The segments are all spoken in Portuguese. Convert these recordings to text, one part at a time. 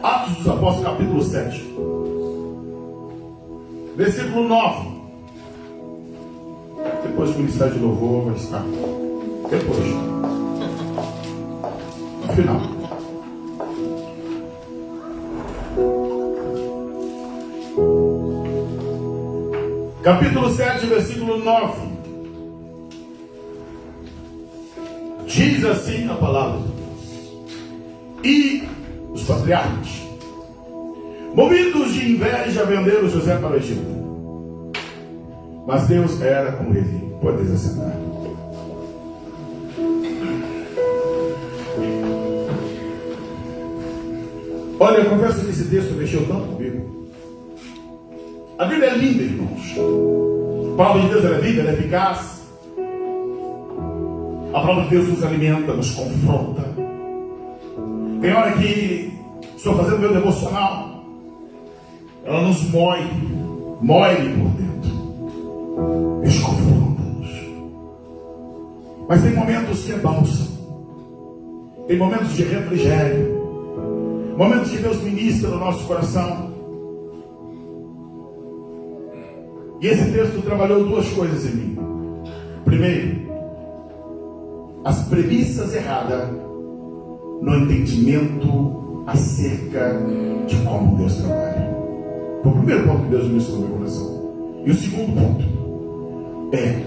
Atos dos Apóstolos, capítulo 7, versículo 9. Depois do ministério de louvor vai estar. Depois. No final. Capítulo 7, versículo 9. Diz assim a palavra de Deus. E os patriarcas, movidos de inveja, venderam José para o Egito. Mas Deus era com ele. Podeis assentar. Olha, eu confesso que esse texto mexeu tanto comigo. A Bíblia é linda, irmãos. A palavra de Deus é viva, ela é eficaz. A palavra de Deus nos alimenta, nos confronta. Tem hora que estou fazendo meu devocional, ela nos moe por dentro, nos confronta-nos. Mas tem momentos que é bálsamo, tem momentos de refrigério, momentos que Deus ministra no nosso coração. E esse texto trabalhou duas coisas em mim. Primeiro, as premissas erradas no entendimento acerca de como Deus trabalha. Foi o primeiro ponto que Deus me ensinou no meu coração. E o segundo ponto é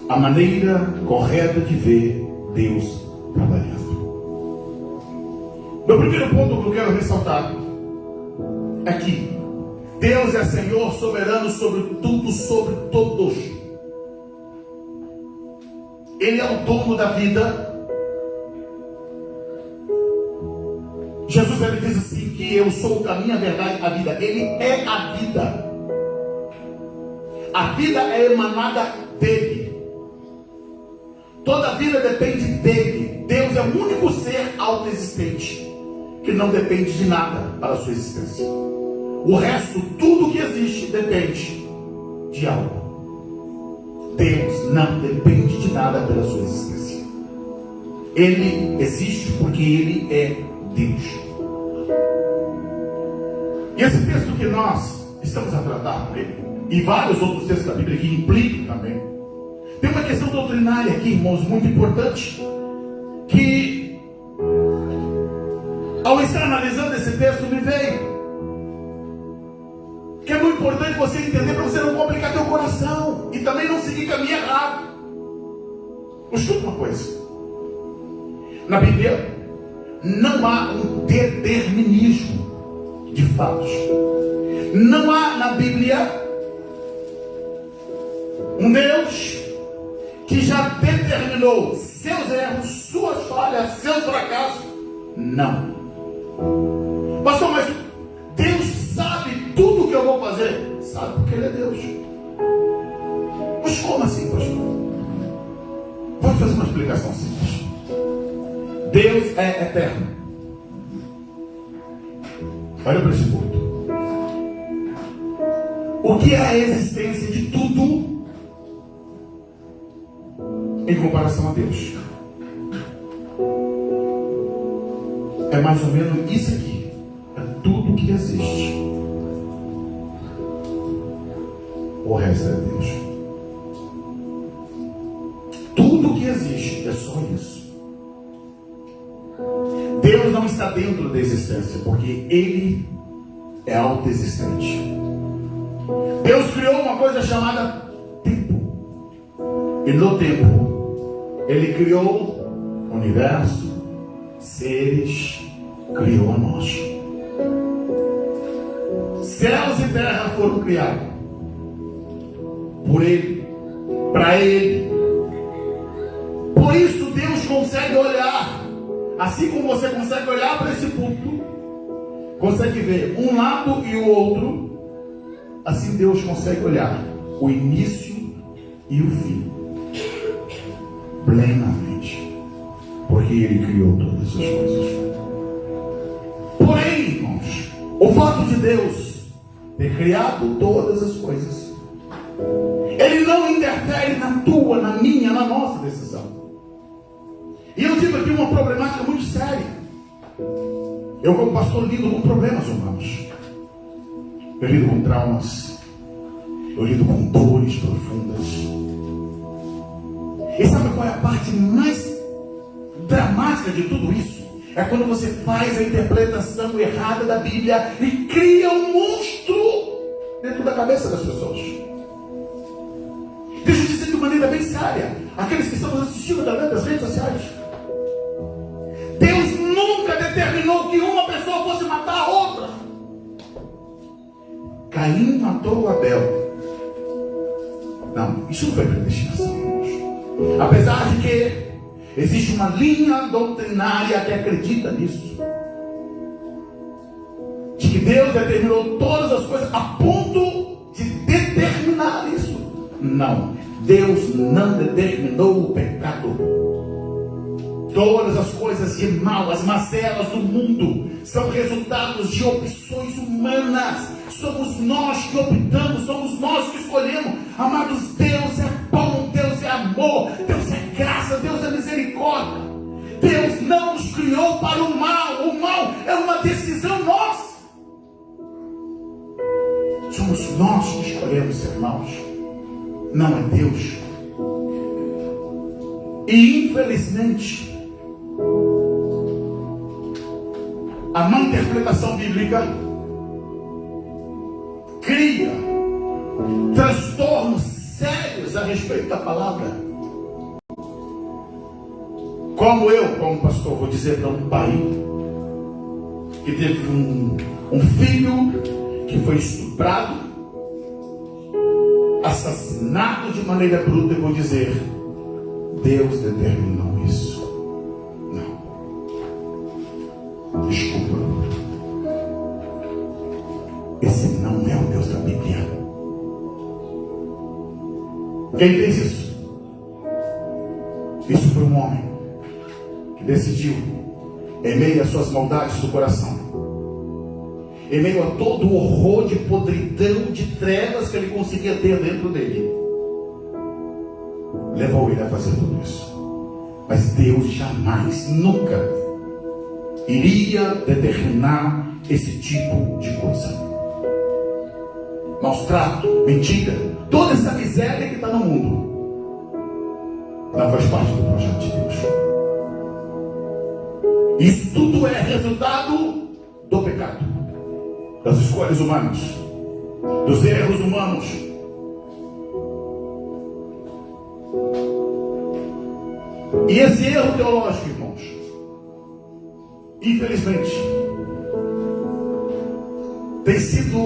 a maneira correta de ver Deus trabalhando. Meu primeiro ponto que eu quero ressaltar é que Deus é Senhor soberano sobre tudo, sobre todos. Ele é o dono da vida. Jesus, ele diz assim, que eu sou o caminho, a verdade, a vida. Ele é a vida. A vida é emanada dele. Toda a vida depende dele. Deus é o único ser autoexistente que não depende de nada para a sua existência. O resto, tudo que existe, depende de algo. Deus não depende de nada pela sua existência. Ele existe porque ele é Deus. E esse texto que nós estamos a tratar com ele, e vários outros textos da Bíblia que implicam também, tem uma questão doutrinária aqui, irmãos, muito importante, que ao estar analisando esse texto me veio, que é muito importante você entender para você não complicar teu coração e também não seguir caminho errado. Escuta uma coisa, na Bíblia não há um determinismo de fatos. Não há na Bíblia um Deus que já determinou seus erros, suas falhas, seus fracassos. Não. Pastor, mas Deus sabe tudo o que eu vou fazer? Sabe, porque Ele é Deus. Mas como assim, pastor? Vou fazer uma explicação simples. Deus é eterno. Olha para esse ponto. O que é a existência de tudo em comparação a Deus? É mais ou menos isso aqui. É tudo que existe. O resto é Deus. Tudo que existe é só isso. Deus não está dentro da existência, porque Ele é autoexistente. Deus criou uma coisa chamada tempo. E no tempo, Ele criou o universo, seres, criou nós. Céus e terra foram criados por Ele, para Ele. Por isso Deus consegue olhar, assim como você consegue olhar para esse púlpito, consegue ver um lado e o outro, assim Deus consegue olhar o início e o fim, plenamente, porque Ele criou todas as coisas. Porém, irmãos, o fato de Deus ter criado todas as coisas, Ele não interfere na tua, na minha, na nossa decisão. E eu tive aqui uma problemática muito séria. Eu, como pastor, lido com problemas humanos. Eu lido com traumas. Eu lido com dores profundas. E sabe qual é a parte mais dramática de tudo isso? É quando você faz a interpretação errada da Bíblia e cria um monstro dentro da cabeça das pessoas. Deixa eu dizer de maneira bem séria, aqueles que estão nos assistindo através das redes sociais. Deus nunca determinou que uma pessoa fosse matar a outra. Caim matou Abel. Não, isso não foi predestinação, irmãos. Apesar de que existe uma linha doutrinária que acredita nisso, de que Deus determinou todas as coisas a ponto de determinar isso. Não, Deus não determinou o pecado. Todas as coisas de mal, as mazelas do mundo, são resultados de opções humanas. Somos nós que optamos, somos nós que escolhemos. Amados, Deus é bom, Deus é amor, Deus é graça, Deus é misericórdia. Deus não nos criou para o mal. O mal é uma decisão nossa. Somos nós que escolhemos ser maus, não é Deus. E infelizmente, a má interpretação bíblica cria transtornos sérios a respeito da palavra. Como eu, como pastor, vou dizer para um pai que teve um filho que foi estuprado, assassinado de maneira bruta, eu vou dizer: Deus determinou isso. Não. Desculpa. Esse não é o Deus da Bíblia. Quem fez isso? Isso foi um homem que decidiu, em meio às suas maldades do coração, em meio a todo o horror de podridão, de trevas que ele conseguia ter dentro dele, levou ele a fazer tudo isso. Mas Deus jamais, nunca iria determinar esse tipo de coisa. Maus trato, mentira, toda essa miséria que está no mundo não faz parte do projeto de Deus. Isso tudo é resultado do pecado, das escolhas humanas, dos erros humanos. E esse erro teológico, irmãos, infelizmente, tem sido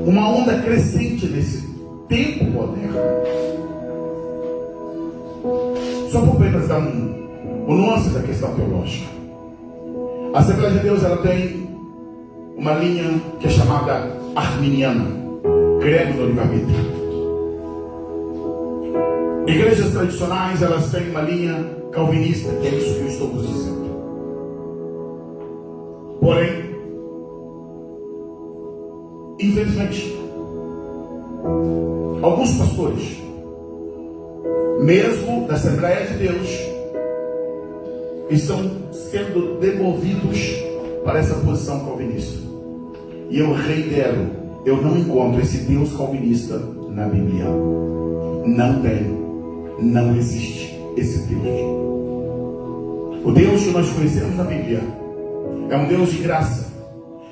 uma onda crescente nesse tempo moderno. Só por apenas dar um nuance da questão teológica. A Assembleia de Deus, ela tem uma linha que é chamada arminiana, cremos no livre-arbítrio. Igrejas tradicionais, elas têm uma linha calvinista, que é isso que eu estou vos dizendo. Porém, infelizmente, alguns pastores, mesmo da Assembleia de Deus, estão sendo demovidos para essa posição calvinista. E eu reitero, eu não encontro esse Deus calvinista na Bíblia. Não tem. Não existe esse Deus. O Deus que nós conhecemos na Bíblia é um Deus de graça,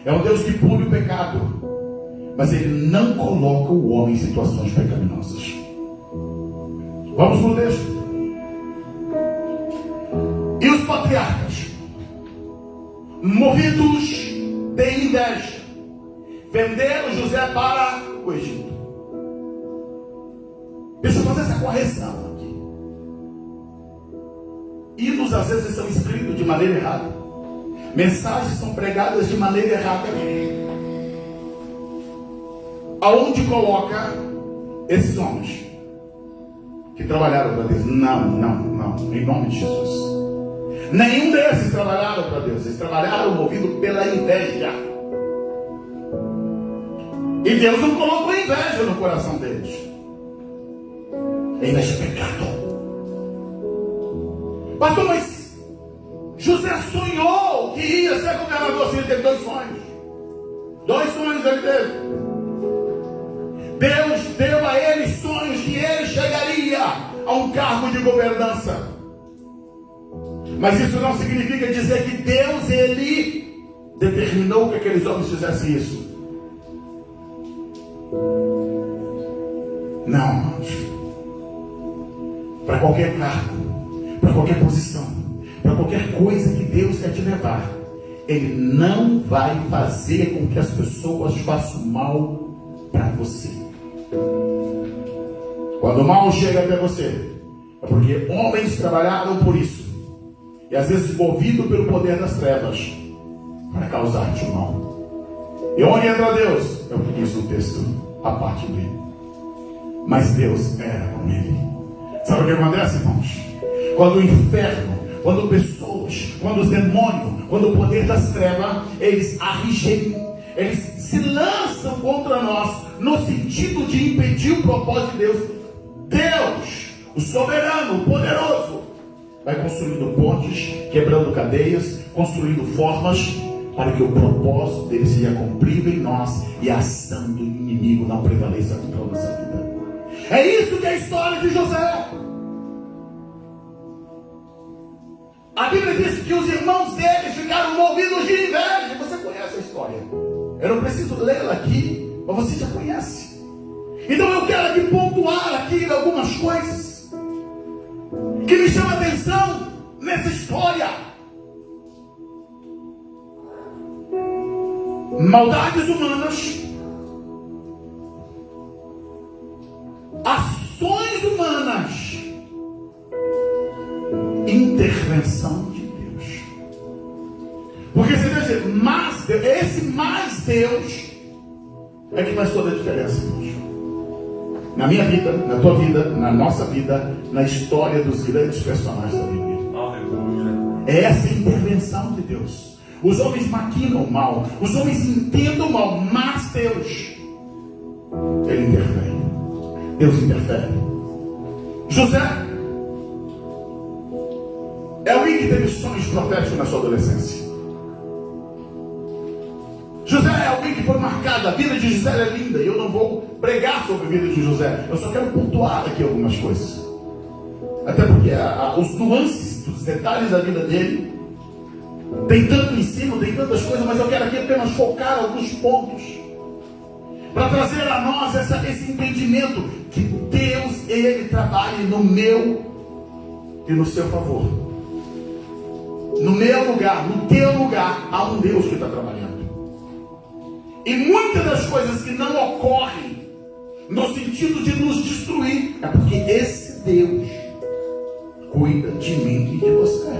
é um Deus que pune o pecado, mas Ele não coloca o homem em situações pecaminosas. Vamos para o texto. E os patriarcas, movidos de inveja, venderam José para o Egito. Deixa eu fazer essa correção aqui. Hinos às vezes são escritos de maneira errada. Mensagens são pregadas de maneira errada. Aonde coloca esses homens que trabalharam para Deus? Não. Em nome de Jesus. Nenhum desses trabalharam para Deus. Eles trabalharam movidos pela inveja. E Deus não colocou inveja no coração deles. Inveja é pecado. Pastor, mas José sonhou que ia ser governador. governador, ele teve 2 sonhos. 2 sonhos ele teve. Deus deu a ele sonhos que ele chegaria a um cargo de governança. Mas isso não significa dizer que Deus, ele determinou que aqueles homens fizessem isso. Não, irmãos. Para qualquer cargo, para qualquer posição, para qualquer coisa que Deus quer te levar, Ele não vai fazer com que as pessoas façam mal para você. Quando o mal chega até você, é porque homens trabalharam por isso, e às vezes movido pelo poder das trevas, para causar-te o mal. E onde entra Deus? É o que diz o texto, a parte dele. Mas Deus era com ele. Sabe o que acontece, irmãos? Quando o inferno, quando pessoas, quando os demônios, quando o poder das trevas, eles arregem, eles se lançam contra nós, no sentido de impedir o propósito de Deus. Deus, o soberano, o poderoso, vai construindo pontes, quebrando cadeias, construindo formas, para que o propósito dele seja cumprido em nós e a ação do inimigo não prevaleça contra a nossa vida. É isso que é a história de José. A Bíblia diz que os irmãos dele ficaram movidos de inveja. Você conhece a história. Eu não preciso lê-la aqui, mas você já conhece. Então eu quero aqui pontuar aqui algumas coisas que me chamam a atenção nessa história. Maldades humanas, ações humanas, intervenção de Deus. Porque você deve dizer, mas Deus, esse mais Deus é que faz toda a diferença, irmãos. Na minha vida, na tua vida, na nossa vida, na história dos grandes personagens da Bíblia. É essa intervenção de Deus. Os homens maquinam mal, os homens entendem mal, mas Deus, Ele intervém. Deus interfere. José é alguém que teve sonhos proféticos na sua adolescência. José é alguém que foi marcado. A vida de José é linda e eu não vou pregar sobre a vida de José. Eu só quero pontuar aqui algumas coisas. Até porque os nuances, os detalhes da vida dele tem tanto ensino, tem tantas coisas, mas eu quero aqui apenas focar alguns pontos para trazer a nós esse entendimento que Deus, Ele trabalha no meu e no seu favor. No meu lugar, no teu lugar, há um Deus que está trabalhando. E muitas das coisas que não ocorrem no sentido de nos destruir é porque esse Deus cuida de mim e de você.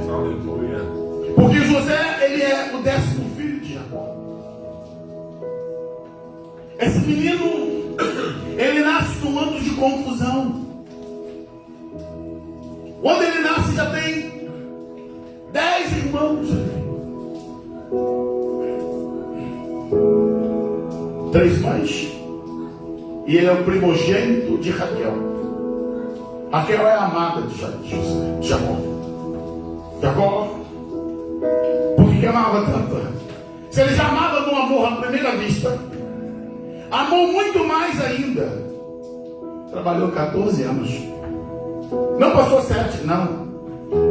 Porque José, ele é o 10º filho de Jacó. Esse menino, ele nasce num ano de confusão. Quando ele nasce, já tem 10 irmãos. 3 mães. E ele é o primogênito de Raquel. Raquel é a amada de Jacó. Jacó, por que amava tanto? Se ele já amava no amor à primeira vista, amou muito mais ainda. Trabalhou 14 anos. Não passou 7, não.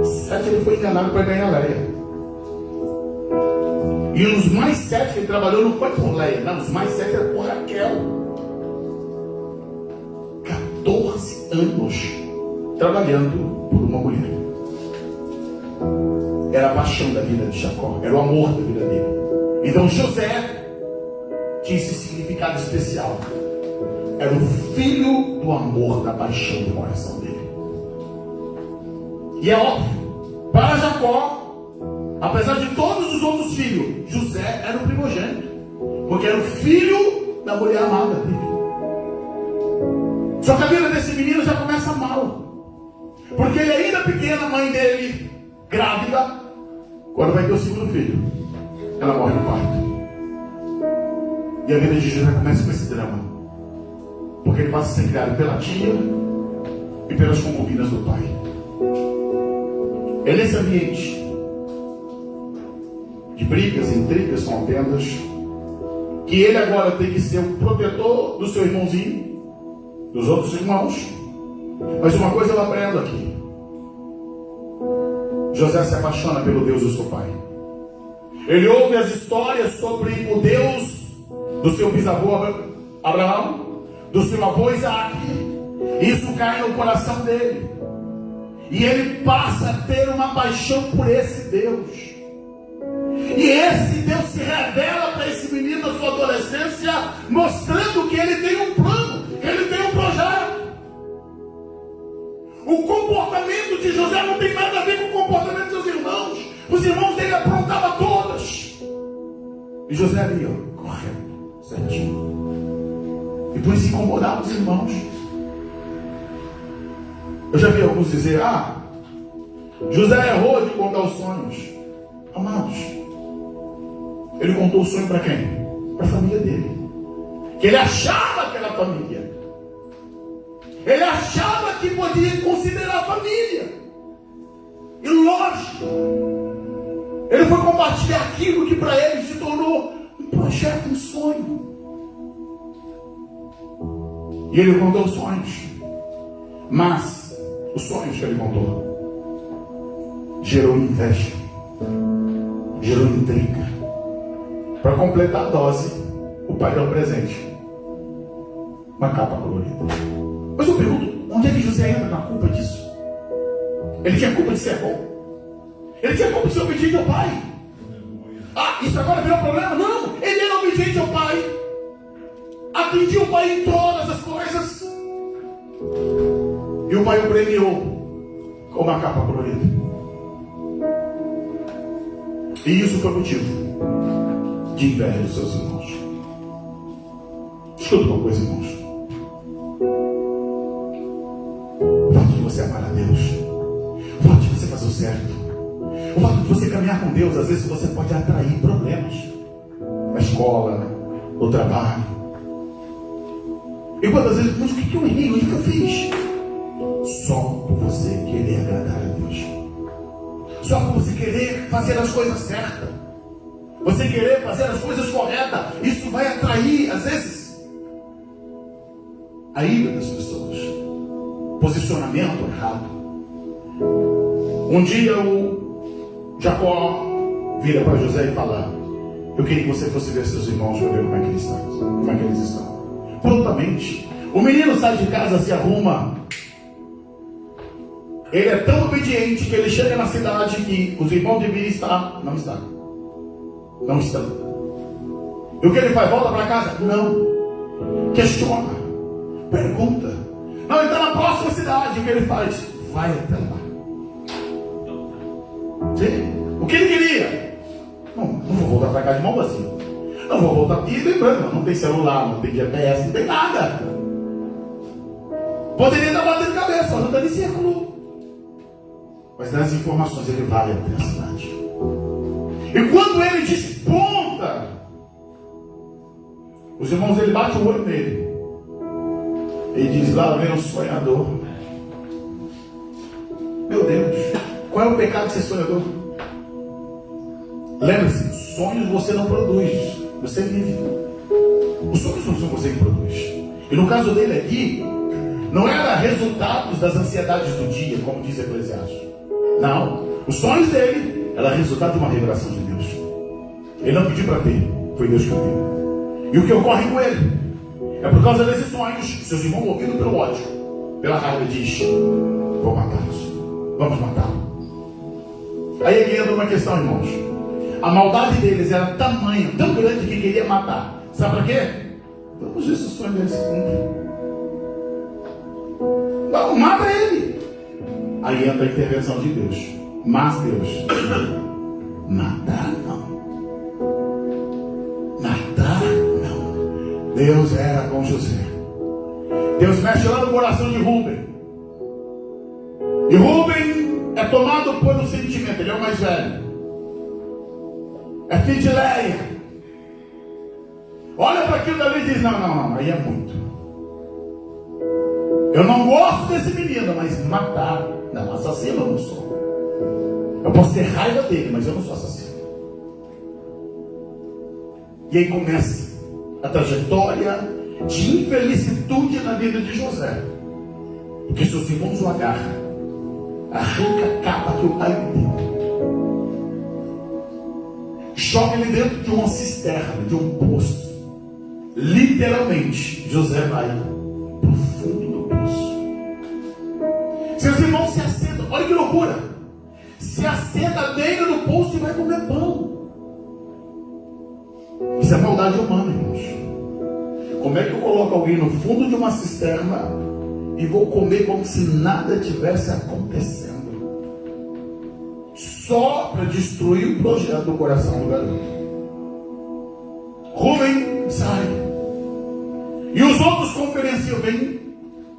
7 ele foi enganado para ganhar Leia. E os mais 7 que ele trabalhou não foi por Leia, não. Os mais 7 era por Raquel. 14 anos trabalhando por uma mulher. Era a paixão da vida de Jacó, era o amor da vida dele. Então José tinha esse significado especial. Era o filho do amor, da paixão do coração dele. E é óbvio, para Jacó, apesar de todos os outros filhos, José era o primogênito, porque era o filho da mulher amada dele. Só que a vida desse menino já começa mal, porque ele ainda pequeno, a mãe dele grávida, quando vai ter o 2º filho, ela morre no parto. E a vida de José começa com esse drama, porque ele passa a ser criado pela tia e pelas concubinas do pai. É nesse ambiente de brigas, intrigas, contendas, que ele agora tem que ser o protetor do seu irmãozinho, dos outros irmãos. Mas uma coisa eu aprendo aqui: José se apaixona pelo Deus do seu pai. Ele ouve as histórias sobre o Deus do seu bisavô Abraão, do seu avô Isaac. Isso cai no coração dele. E ele passa a ter uma paixão por esse Deus. E esse Deus se revela para esse menino na sua adolescência, mostrando que ele tem um plano, que ele tem um projeto. O comportamento de José não tem nada a ver com o comportamento dos seus irmãos. Os irmãos dele aprontavam todas. E José ali, ó, correto, certinho. E por isso incomodava os irmãos. Eu já vi alguns dizer: José errou de contar os sonhos. Amados, ele contou o sonho para quem? Para a família dele. Que ele achava que era a família. Ele achava que podia considerar a família. E lógico, ele foi compartilhar aquilo que para ele se tornou um projeto, um sonho. E ele contou os sonhos. Mas os sonhos que ele contou gerou inveja, gerou intriga. Para completar a dose, o pai deu um presente: uma capa colorida. Mas eu pergunto, onde é que José entra na culpa disso? Ele tinha culpa de ser bom? Ele tinha culpa de ser obediente ao pai? Isso agora virou problema? Não, ele era obediente ao pai, atendia o pai em todas as coisas, e o pai o premiou com uma capa colorida. E isso foi motivo de inveja dos seus irmãos. Escuta uma coisa, irmãos: o fato de você amar a Deus, o fato de você fazer o certo, o fato de você caminhar com Deus, às vezes você pode atrair problemas na escola, no trabalho. E quantas vezes, mas o que eu errei? O que eu fiz? Só por você querer agradar a Deus, só por você querer fazer as coisas certas, você querer fazer as coisas corretas, isso vai atrair, às vezes, a ira das pessoas, posicionamento errado. Um dia o Jacó vira para José e fala: eu queria que você fosse ver seus irmãos para ver como é que eles estão. Como é que eles estão. Prontamente, o menino sai de casa, se arruma. Ele é tão obediente que ele chega na cidade que os irmãos deveriam estar, não estão. Não estão. E o que ele faz? Volta para casa? Não. Questiona. Pergunta. Não, ele está na próxima cidade. O que ele faz? Vai até lá. Sim. O que ele queria? Não vou voltar para casa de mão vazia. Não vou voltar aqui lembrando. Não tem celular, não tem GPS, não tem nada. Poderia estar batendo cabeça, andando em círculo. Mas nas informações ele vai até a cidade. E quando ele desponta, os irmãos dele batem o olho nele. Ele diz: lá vem um sonhador. Meu Deus, qual é o pecado de ser sonhador? Lembre-se, sonhos você não produz, você vive. Os sonhos não são você que produz. E no caso dele aqui, não era resultados das ansiedades do dia, como diz Eclesiastes. Não, os sonhos dele era resultado de uma revelação de Deus. Ele não pediu para ter, foi Deus que deu. E o que ocorre com ele é por causa desses sonhos. Seus irmãos, movidos pelo ódio, pela raiva, diz: vou matá-los, vamos matá-lo. Aí ele entra uma questão, irmãos. A maldade deles era tamanho, tão grande que queria matar. Sabe para quê? Vamos ver se o sonho deles se cumpre. Não, mata ele. Aí entra a intervenção de Deus. Mas Deus, matar não. Matar não. Deus era com José. Deus mexe lá no coração de Rúben. E Rúben é tomado por um sentimento. Ele é o mais velho. É filho de Leia. Olha para aquilo dali e diz: não, aí é muito. Eu não gosto desse menino, mas matar, não, assassino eu não sou. Eu posso ter raiva dele, mas eu não sou assassino. E aí começa a trajetória de infelicitude na vida de José. Porque seus irmãos o agarram, arranca a capa que o pai lhe deu, joga ele dentro de uma cisterna, de um poço. Literalmente, José vai para o fundo do poço. Seus irmãos se assentam, olha que loucura, se assenta à beira do poço e vai comer pão. Isso é maldade humana, irmãos. Como é que eu coloco alguém no fundo de uma cisterna e vou comer como se nada tivesse acontecendo? Só para destruir o projeto do coração do garoto. Rubem sai. E os outros conferenciam, vem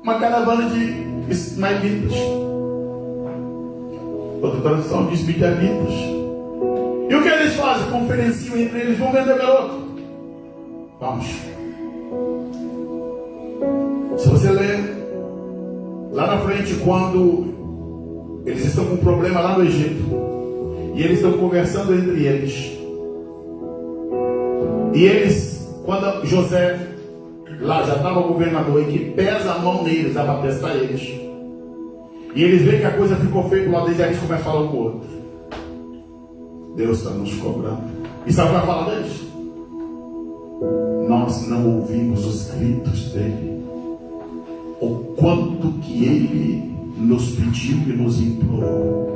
uma caravana de ismaelitas. Outra tradução diz midianitas. E o que eles fazem? Conferenciam entre eles, vão vender o garoto. Vamos. Se você ler lá na frente, quando eles estão com um problema lá no Egito, e eles estão conversando entre eles, e eles, quando José lá já estava governador, e que pesa a mão neles, a batestar eles, e eles veem que a coisa ficou feia pro lado deles, e eles começam a falar um com o outro. Deus está nos cobrando. E sabe o que vai falar deles? Nós não ouvimos os gritos dele, o quanto que ele nos pediu e nos implorou.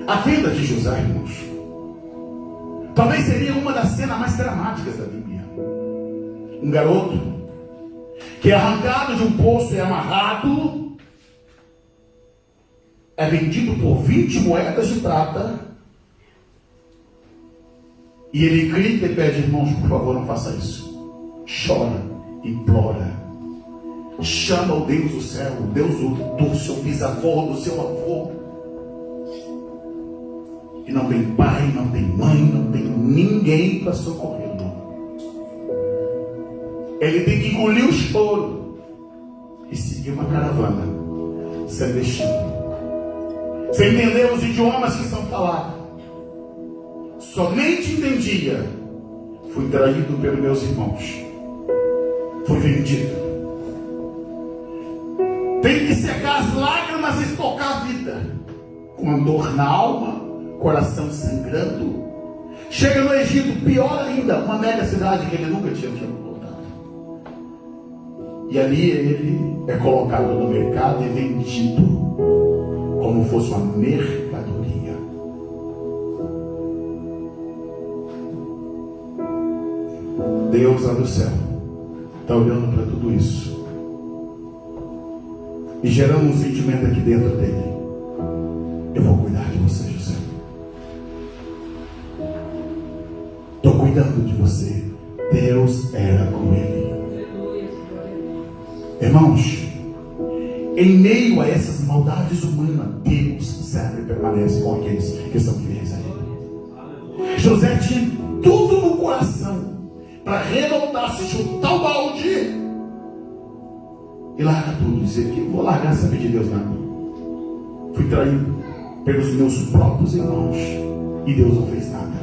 A vida de José, irmãos, talvez seria uma das cenas mais dramáticas da Bíblia. Um garoto que é arrancado de um poço e amarrado, é vendido por 20 moedas de prata, e ele grita e pede: irmãos, por favor, não faça isso. Chora, implora, chama o Deus do céu, o Deus do seu bisavô, do seu avô. E não tem pai, não tem mãe, não tem ninguém para socorrê-lo. Ele tem que engolir o choro e seguir uma caravana sem destino, sem entender os idiomas que são falados. Somente entendia: fui traído pelos meus irmãos, fui vendido. Tem que secar as lágrimas e estocar a vida, com a dor na alma, coração sangrando. Chega no Egito, pior ainda, uma mega cidade que ele nunca tinha voltado. E ali ele é colocado no mercado e vendido como fosse uma mercadoria. Deus lá do céu está olhando para tudo isso e gerando um sentimento aqui dentro dele: eu vou cuidar de você, José. Estou cuidando de você. Deus era com ele. Irmãos, em meio a essas maldades humanas, Deus sempre permanece com aqueles que são fiéis a ele. José tinha tudo no coração para revoltar-se, chutar o balde e largar tudo, dizer que vou largar essa vida de Deus na mão. Fui traído pelos meus próprios irmãos e Deus não fez nada.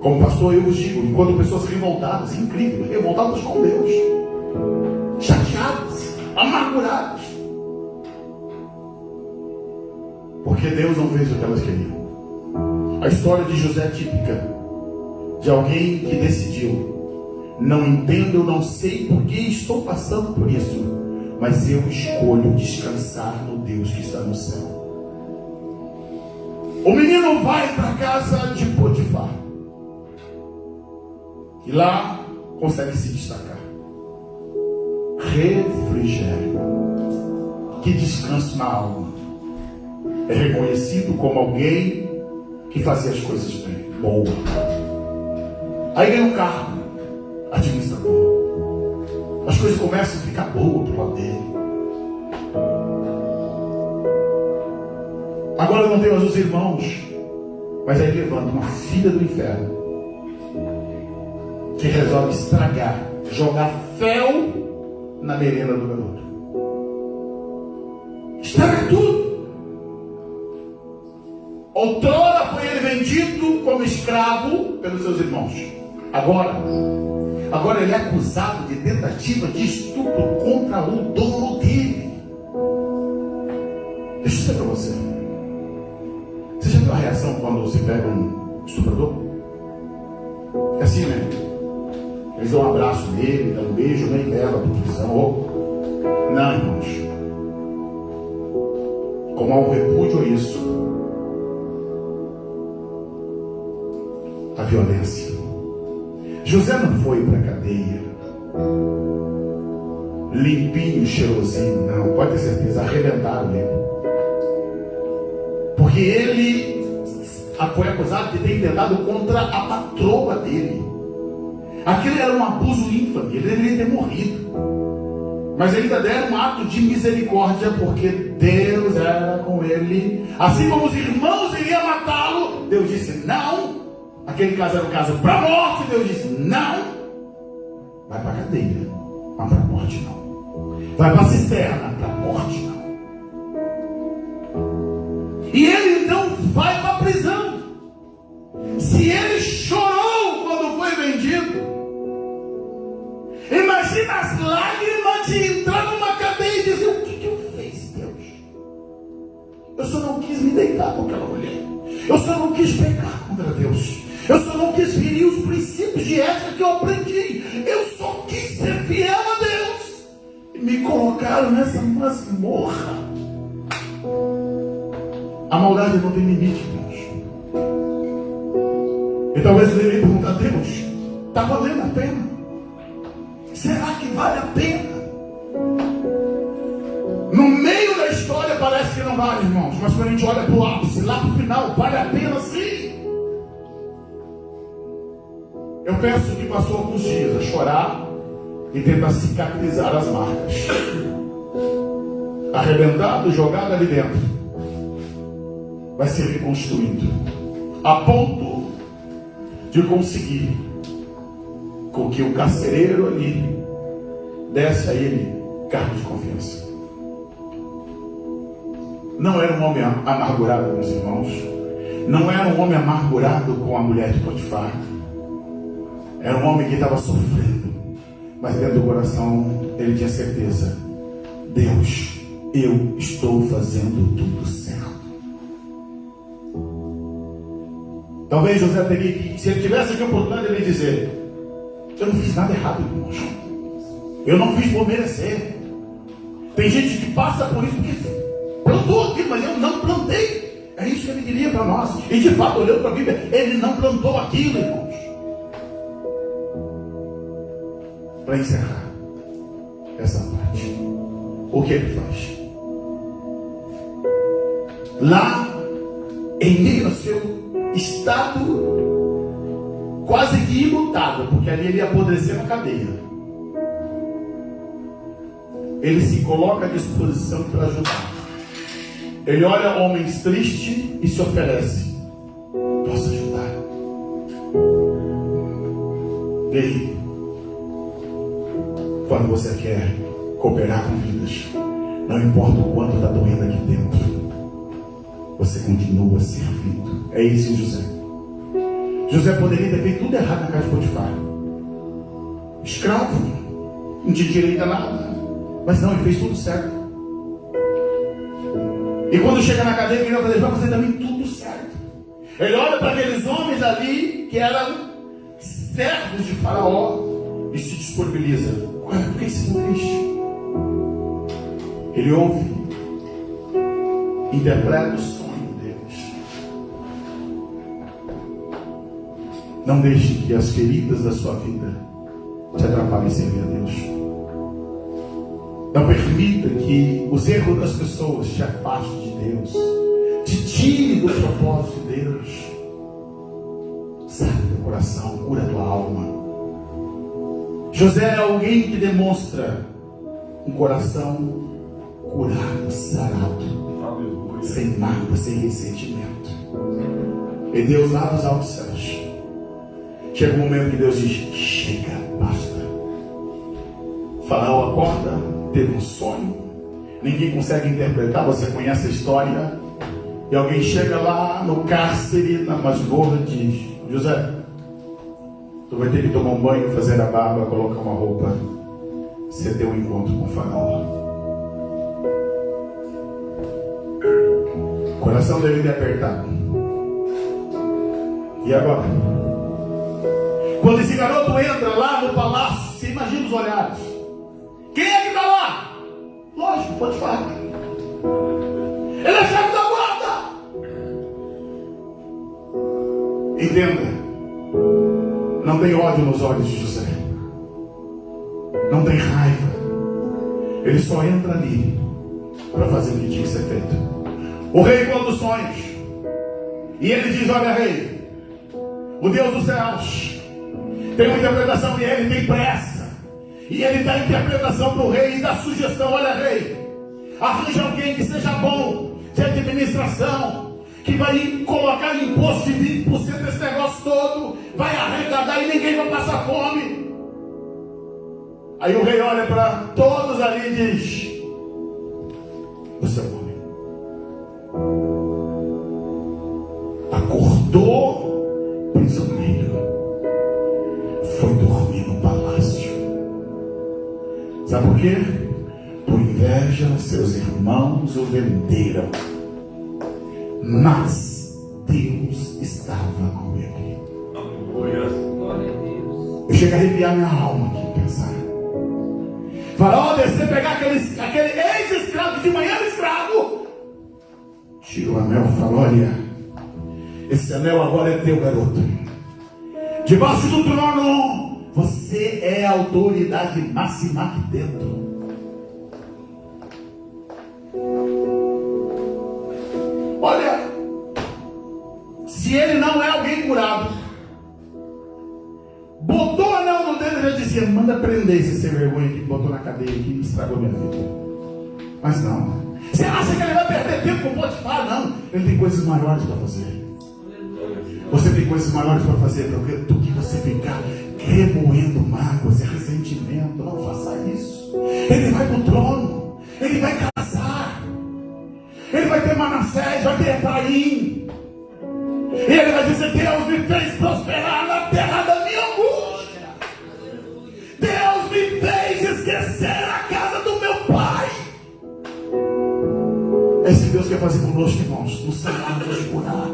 Como pastor, eu vos digo, enquanto pessoas revoltadas, incrível, revoltadas com Deus, chateadas, amarguradas, porque Deus não fez o que elas queriam. A história de José é típica de alguém que decidiu: não entendo, eu não sei por que estou passando por isso, mas eu escolho descansar no Deus que está no céu. O menino vai para a casa de Potifar e lá consegue se destacar. Refrigério, que descanso na alma. É reconhecido como alguém que fazia as coisas bem, boa. Aí ganha um cargo, administrador. As coisas começam a ficar boas pro lado dele. Agora não tem mais os irmãos, mas aí levanta uma filha do inferno que resolve estragar, jogar fel na merenda do garoto. Estraga tudo. Outrora foi ele vendido como escravo pelos seus irmãos. Agora ele é acusado de tentativa de estupro contra o dono dele. Deixa eu dizer para você. Você já viu a reação quando se pega um estuprador? É assim, né? Eles dão um abraço nele, dão um beijo bem bela para prisão. Não, irmãos. Como há um repúdio a isso, a violência. José não foi para a cadeia limpinho, cheirosinho, não, pode ter certeza, arrebentaram ele. Porque ele foi acusado de ter intentado contra a patroa dele. Aquilo era um abuso infame, ele deveria ter morrido. Mas ainda deram um ato de misericórdia, porque Deus era com ele. Assim como os irmãos iriam matá-lo, Deus disse não. Aquele caso era um caso para a morte, Deus disse não. Vai para a cadeia, mas para a morte não. Vai para a cisterna, para a morte não. E ele então vai para a prisão. Se ele chorou quando foi vendido, imagina as lágrimas de entrar numa cadeia e dizer: o que eu fiz, Deus? Eu só não quis me deitar com aquela mulher. Eu só não quis pecar contra Deus. Eu só não quis ferir os princípios de ética que eu aprendi. Eu só quis ser fiel a Deus. E me colocaram nessa masmorra. A maldade não tem limite, Deus. E talvez eu deveria perguntar: Deus, está valendo a pena? Será que vale a pena? No meio da história parece que não vale, irmãos. Mas quando a gente olha para o ápice, lá para o final, vale a pena sim. Eu penso que passou alguns dias a chorar e tentar cicatrizar as marcas. Arrebentado, jogado ali dentro. Vai ser reconstruído. A ponto de conseguir com que o carcereiro ali desse a ele cargo de confiança. Não era um homem amargurado com os irmãos. Não era um homem amargurado com a mulher de Potifar. Era um homem que estava sofrendo, mas dentro do coração ele tinha certeza: Deus, eu estou fazendo tudo certo. Talvez José teria que, se ele tivesse aqui a oportunidade, ele dizer: eu não fiz nada errado, irmãos. Eu não fiz por merecer. Tem gente que passa por isso porque plantou aquilo, mas eu não plantei. É isso que ele diria para nós. E de fato, olhando para a Bíblia, ele não plantou aquilo, irmãos. Para encerrar essa parte, o que ele faz? Lá, em meio ao seu estado quase que imutável, porque ali ele ia apodrecer na cadeia, ele se coloca à disposição para ajudar. Ele olha homens tristes e se oferece: posso ajudar? Ei, quando você quer cooperar com vidas, não importa o quanto está doendo aqui dentro, você continua servindo. É isso em José. José poderia ter feito tudo errado na casa de Potifar. Escravo, não tinha direito a nada. Mas não, ele fez tudo certo. E quando chega na cadeia, ele vai fazer também tudo certo. Ele olha para aqueles homens ali que eram servos de Faraó e se disponibiliza: por que vocês estão tristes? Ele ouve, interpreta o sonho deles. Não deixe que as feridas da sua vida te atrapalhem em servir a Deus. Não permita que os erros das pessoas te afastem de Deus, te tire do propósito de Deus. Sabe teu coração, cura tua alma. José é alguém que demonstra um coração curado, sarado, sem mágoa, sem ressentimento. E Deus lá nos altos céus, chega um momento que Deus diz: chega, basta. Faraó acorda, teve um sonho, ninguém consegue interpretar, você conhece a história. E alguém chega lá no cárcere, na masmorra, e diz: José, tu vai ter que tomar um banho, fazer a barba, colocar uma roupa. Você tem um encontro com o faraó. O coração dele ter apertado. E agora? Quando esse garoto entra lá no palácio, você imagina os olhares. Quem é que está lá? Lógico, pode falar. Ele é chefe da guarda. Entenda, não tem ódio nos olhos de José, não tem raiva. Ele só entra ali para fazer o que tinha que ser feito. O rei conta os sonhos e ele diz: olha, rei, o Deus dos céus tem uma interpretação e ele tem pressa. E ele dá interpretação para o rei e dá sugestão: olha, rei, arranja alguém que seja bom de administração, que vai colocar imposto de 20% desse negócio todo, vai arrecadar e ninguém vai passar fome. Aí o rei olha para todos ali e diz: você é um homem. Acordou prisioneiro, foi dormir no palácio. Sabe por quê? Por inveja, seus irmãos o venderam. Mas Deus estava com ele. Eu chego a arrepiar minha alma aqui pensar. Faraó descer, pegar aquele ex-escravo, de manhã era escravo, tira o anel e fala: olha, esse anel agora é teu, garoto. Debaixo do trono, você é a autoridade máxima aqui dentro. Olha, se ele não é alguém curado, botou o anel no dedo e já dizia: manda prender esse sem vergonha que botou na cadeia aqui e estragou minha vida. Mas não. Você acha que ele vai perder tempo com o Potifar? Não. Ele tem coisas maiores para fazer. Você tem coisas maiores para fazer do que você ficar remoendo mágoas e ressentimento. Não faça isso. Ele vai para o trono. Ele vai casar. Ele vai ter Manassés, vai ter Efraim. E ele vai dizer: Deus me fez prosperar na terra da minha angústia. Deus me fez esquecer a casa do meu pai. Esse Deus quer fazer conosco, irmãos. No Senhor nos curar.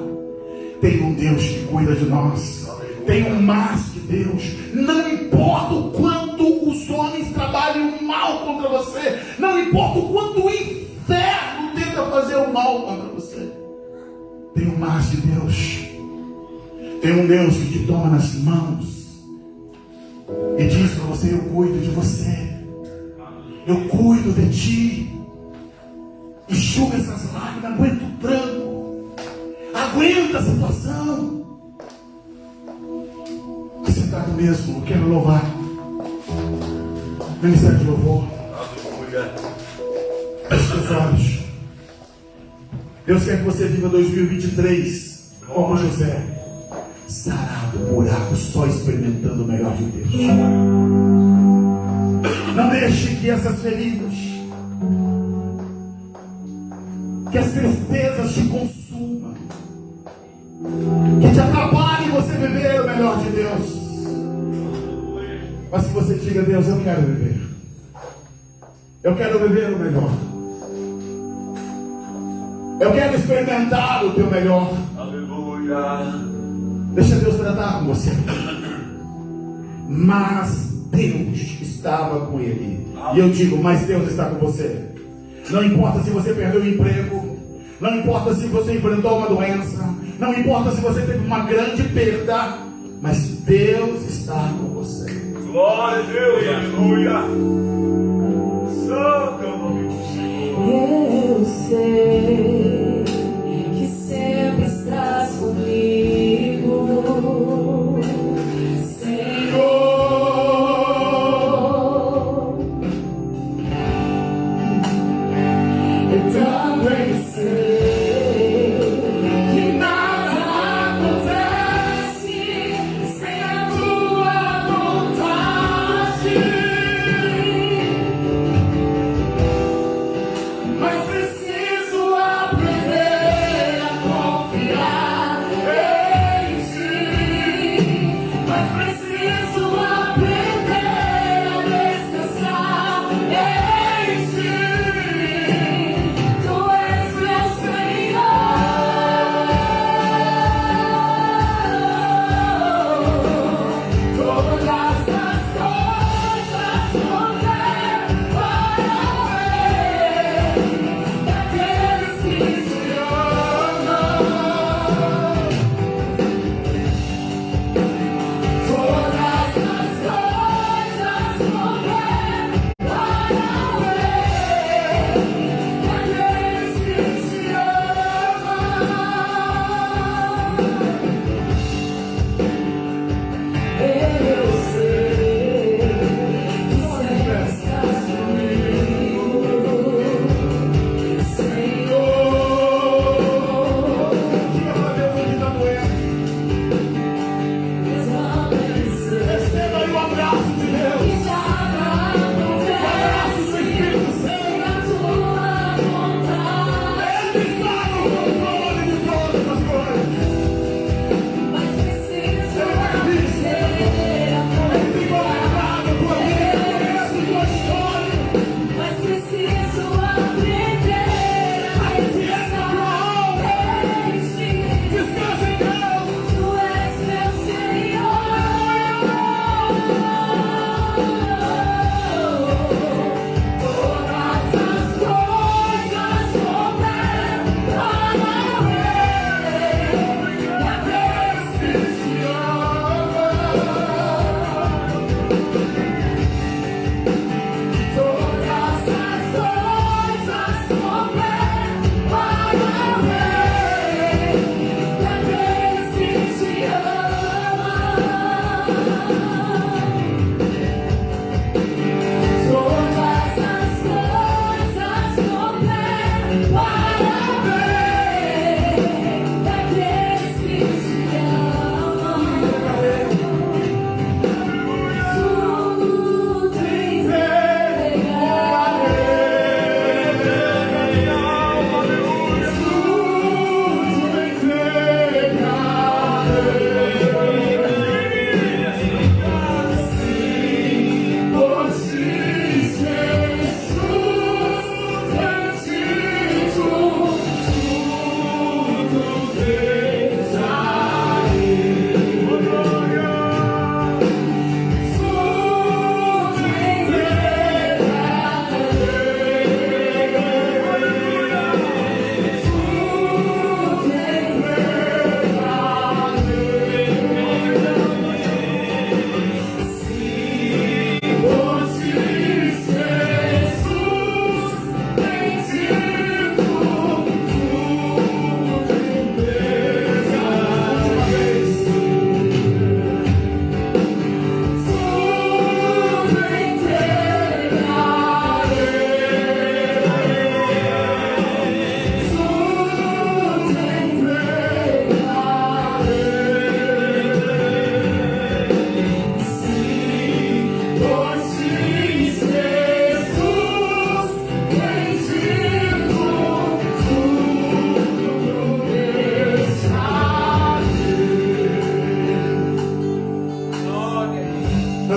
Tem um Deus que cuida de nós. Tem um mais que Deus. Não importa o quanto os homens trabalhem mal contra você. Não importa o quanto o inferno tenta fazer o mal contra você. Tem um mais de Deus. Tem um Deus que te toma nas mãos e diz para você: eu cuido de você. Eu cuido de ti. Enxuga essas lágrimas, aguenta o tranco. Aguenta a situação. Sentado mesmo, eu quero louvar. Ministério de louvor. Feche seus olhos. Deus quer que você viva 2023 como José, sarado, buraco, só experimentando o melhor de Deus. Não deixe que essas feridas, que as tristezas te consumam, que te atrapalhem você viver o melhor de Deus. Mas que você diga: Deus, eu quero viver. Eu quero viver o melhor. Eu quero experimentar o teu melhor. Aleluia. Deixa Deus tratar com você. Mas Deus estava com ele. E eu digo: mas Deus está com você. Não importa se você perdeu o emprego. Não importa se você enfrentou uma doença. Não importa se você teve uma grande perda. Mas Deus está com você. Glória a Deus, aleluia. Santo é o nome do Senhor. Eu sei que sempre estás comigo, Senhor. Eu também sei que nada acontece sem a tua vontade. Mas preciso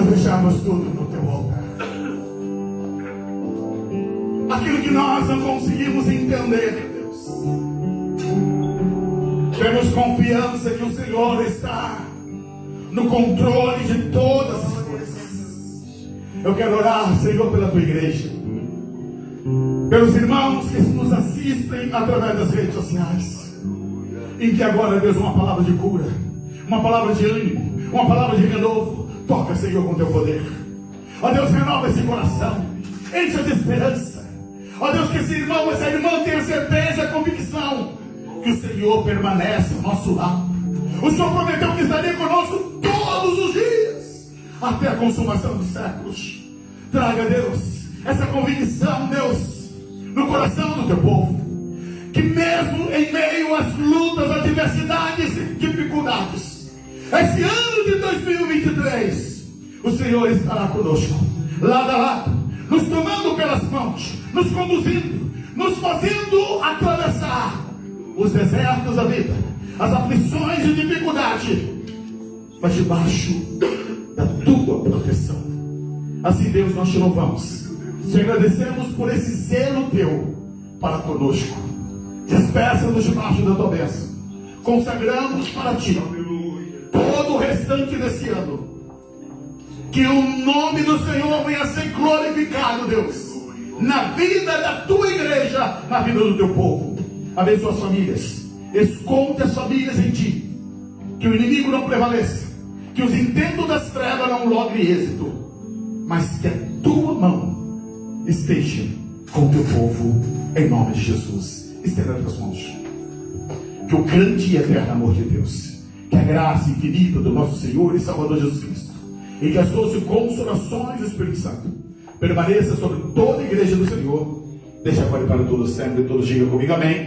nós deixamos tudo no teu altar. Aquilo que nós não conseguimos entender, Deus, temos confiança que o Senhor está no controle de todas as coisas. Eu quero orar, Senhor, pela tua igreja, pelos irmãos que nos assistem através das redes sociais, em que agora, Deus, uma palavra de cura, uma palavra de ânimo, uma palavra de renovo, toca, Senhor, com teu poder. Ó Deus, renova esse coração, enche de esperança. Ó Deus, que esse irmão, essa irmã tenha certeza e a convicção que o Senhor permanece ao nosso lado. O Senhor prometeu que estaria conosco todos os dias, até a consumação dos séculos. Traga, Deus, essa convicção, Deus, no coração do teu povo, que mesmo em meio às lutas, adversidades e dificuldades, esse ano de 2023, o Senhor estará conosco, lado a lado, nos tomando pelas mãos, nos conduzindo, nos fazendo atravessar os desertos da vida, as aflições e dificuldade, mas debaixo da tua proteção. Assim, Deus, nós te louvamos, te agradecemos por esse zelo teu para conosco. Despeça-nos debaixo da tua bênção. Consagramos para ti todo o restante desse ano. Que o nome do Senhor venha a ser glorificado, Deus, na vida da tua igreja, na vida do teu povo. Abençoa as famílias, esconde as famílias em ti, que o inimigo não prevaleça, que os intentos das trevas não logrem êxito, mas que a tua mão esteja com o teu povo, em nome de Jesus. Estenda as tuas mãos. Que o grande e eterno amor de Deus, que a graça infinita do nosso Senhor e Salvador Jesus Cristo, e que as doces consolações do Espírito Santo permaneça sobre toda a igreja do Senhor, deixa agora e para todos sempre, todos digam comigo amém.